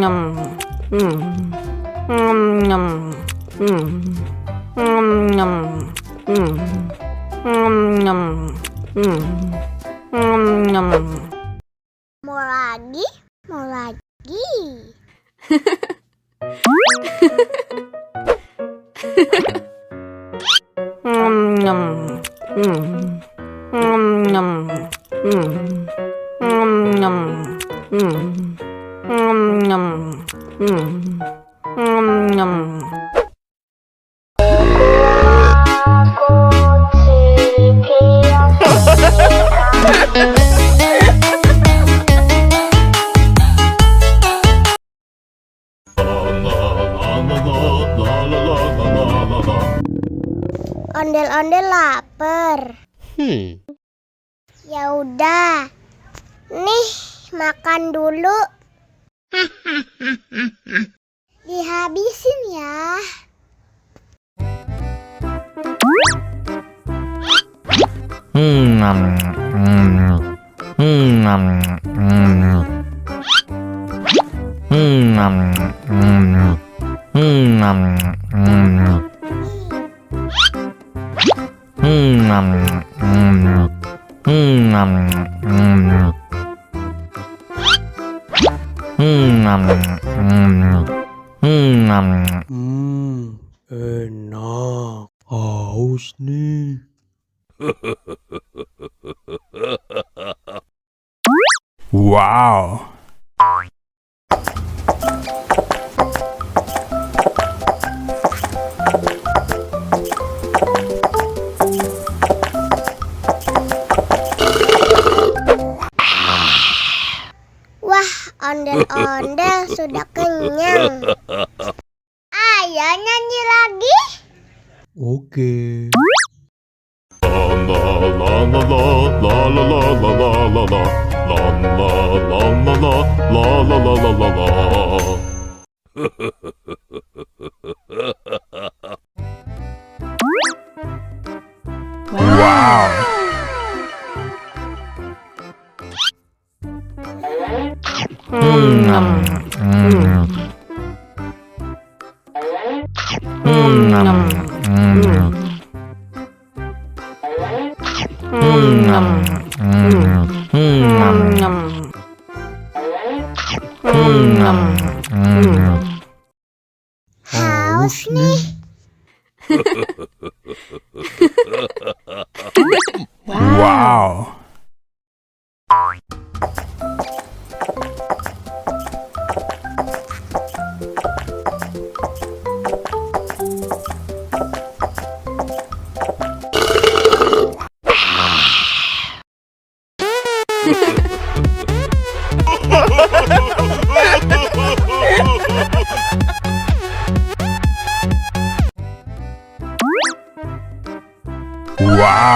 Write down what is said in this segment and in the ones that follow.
Mau lagi, mau lagi. Ondel-ondel lapar. Ya udah. Nih, makan dulu. Dihabisin ya. Enak, haus nih. Wow. Wah, ondel-ondel sudah kenyang. Ayo nyanyi lagi. Oke. Wow. Haus nih. Wow. Wow.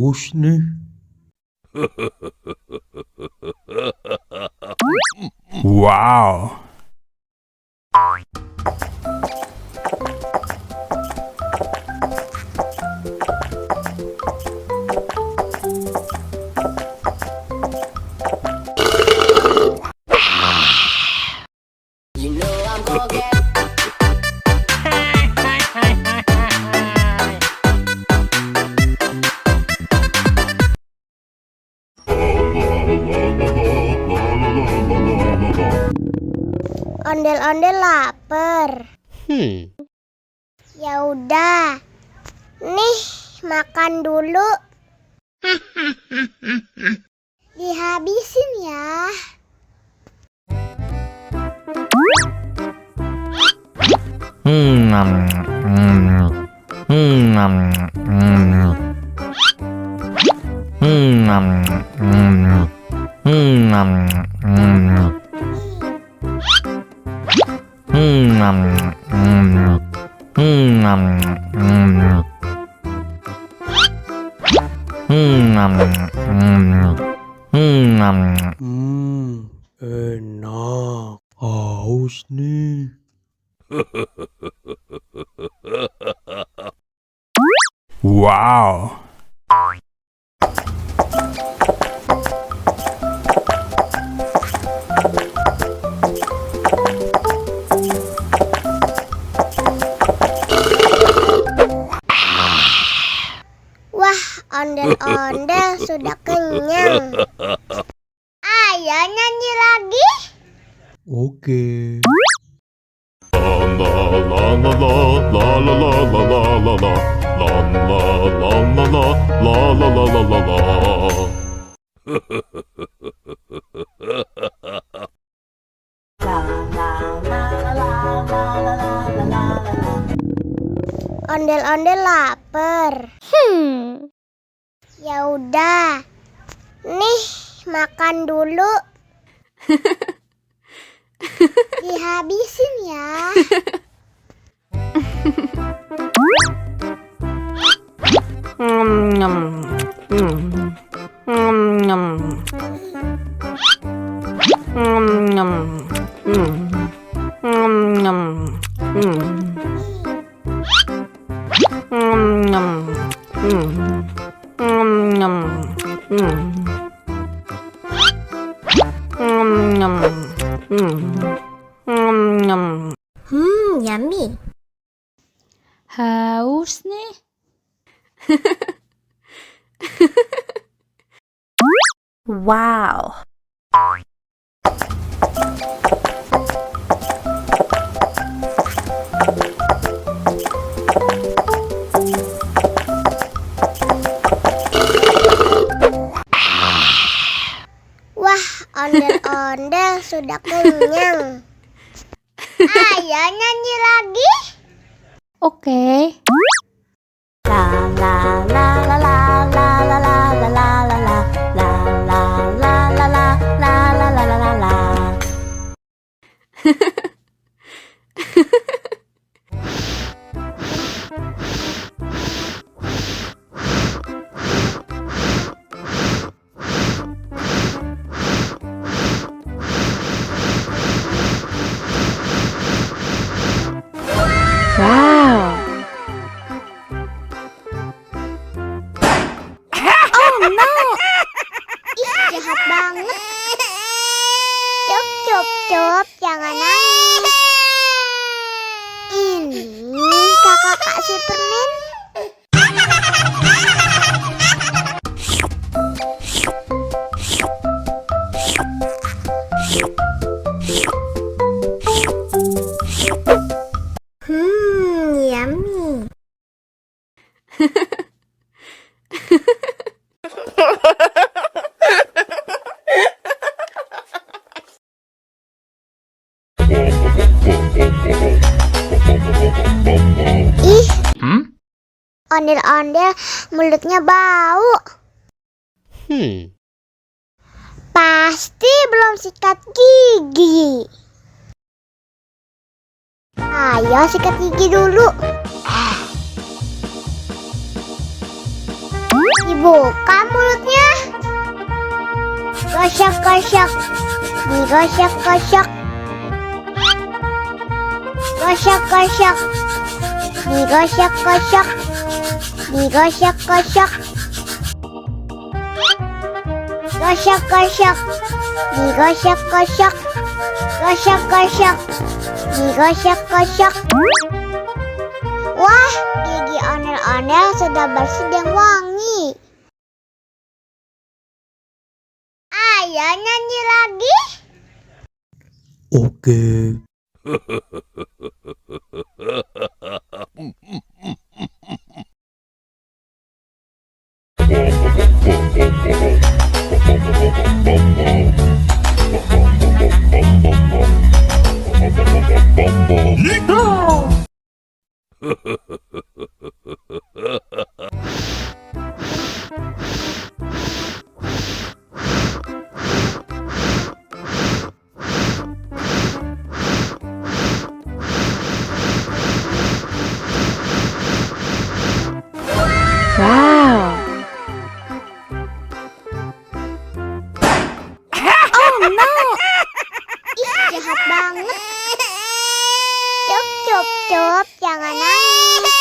Haus nih. Wow. Ondel-ondel lapar. Ya udah. Nih, makan dulu. Dihabisin ya. Enak. Haus nih. Wow. Wah, ondel-ondel sudah kenyang. Ayo nyanyi lagi. Oke. Ondel-ondel lapar. Ya udah. Nih, makan dulu. Dihabisin ya. Yummy. Haus nih. Wow. Wah, ondel-ondel sudah kenyang. Ayo nyanyi lagi. Oke. Wow. Ih, jahat banget. Cup, jangan nangis. Ini kakak Kak Superman. Yummy. Ih, ondel-ondel mulutnya bau. Pasti belum sikat gigi. Ayo sikat gigi dulu. Dibuka mulutnya. Gosok-gosok. Digosok-gosok. Gosok-gosok. Digosok-gosok. Digosok-gosok. Gosok-gosok. Digosok-gosok. Gosok-gosok. Digosok-gosok. Wah, gigi ondel-ondel sudah bersih dan wangi. Ayo nyanyi lagi. Oke. Wow. jahat banget. Cup, jangan nangis.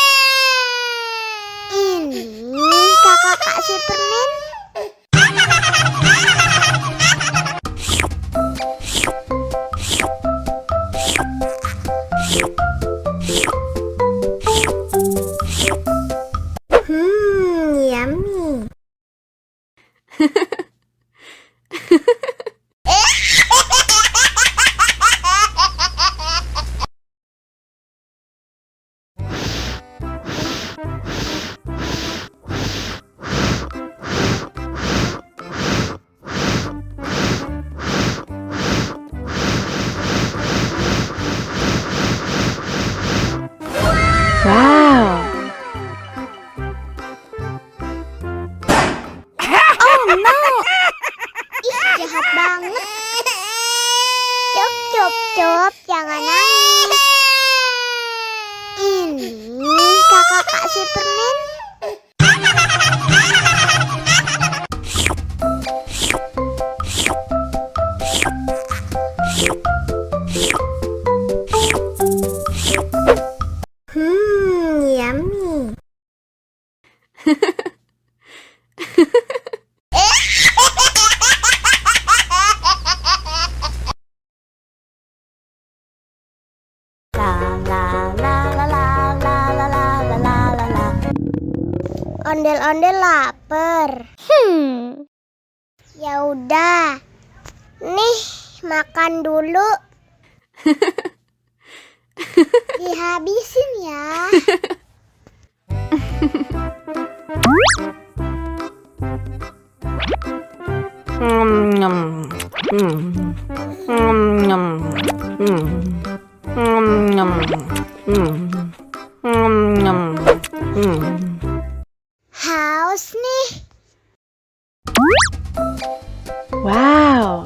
Ini kakak kasih permen. Yummy. Wow. Ih, jahat banget. Cup, jangan nangis. Ini kakak kasih permen. Yummy. Ondel-ondel lapar. Ya udah. Nih, makan dulu. Dihabisin ya. Haus nih. Wow.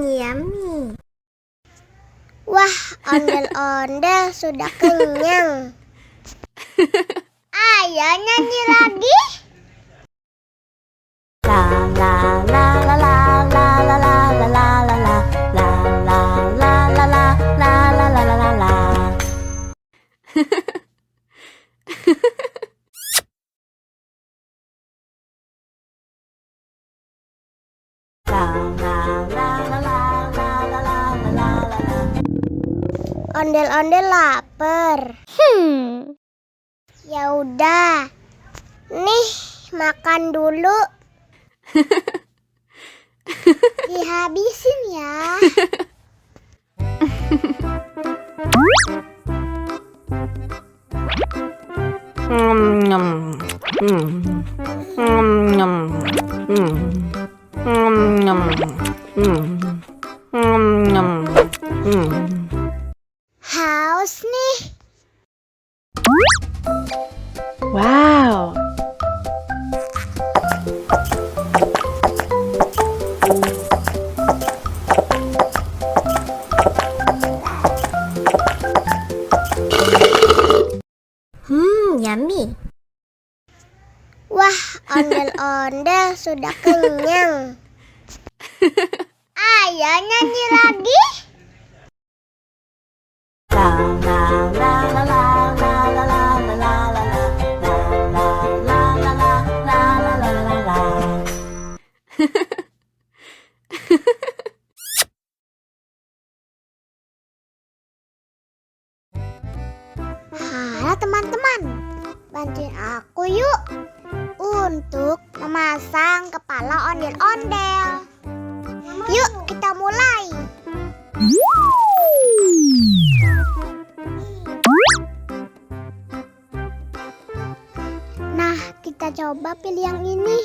Yummy. Wah, ondel-ondel sudah kenyang. Ayo nyanyi lagi. Ondel-ondel lapar. Ya udah. Nih, makan dulu. Dihabisin ya. Haus nih. Wow. Yummy. Wah, ondel-ondel sudah kenyang. Ayo nyanyi lagi. Halo teman-teman, bantuin aku yuk untuk memasang kepala ondel-ondel. Yuk kita mulai. Nah, kita coba pilih yang ini.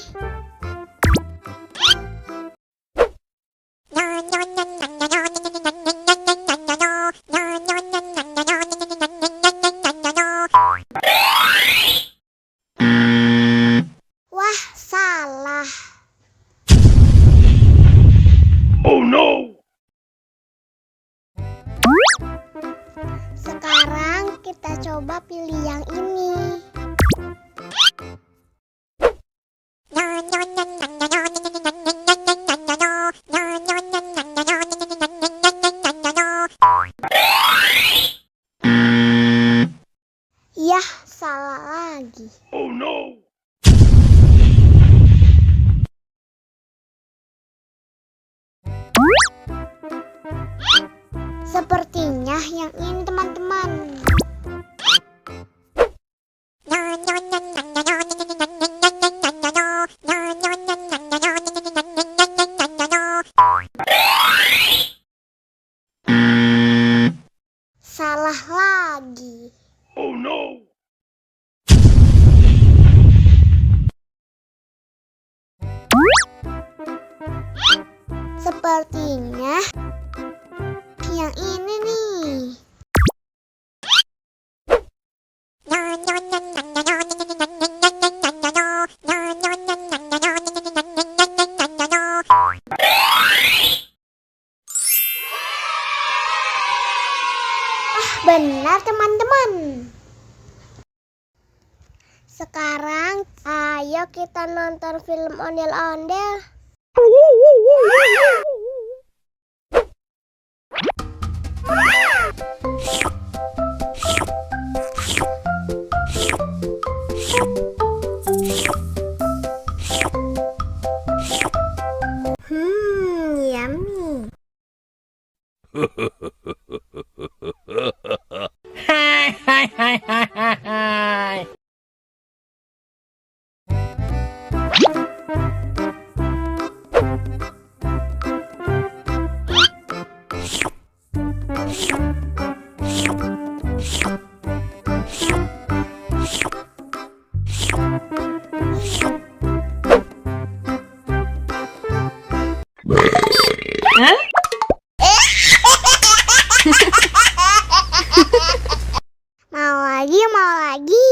Wah, salah. Oh no. Sekarang kita coba pilih yang ini. Yah, salah lagi. Oh no! Sepertinya yang ini, teman-teman. Salah lagi. Oh no! Sepertinya yang ini nih. Benar, teman-teman. Sekarang ayo kita nonton film ondel-ondel. Yummy. Mau lagi, mau lagi.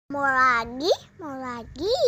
Mau lagi, mau lagi.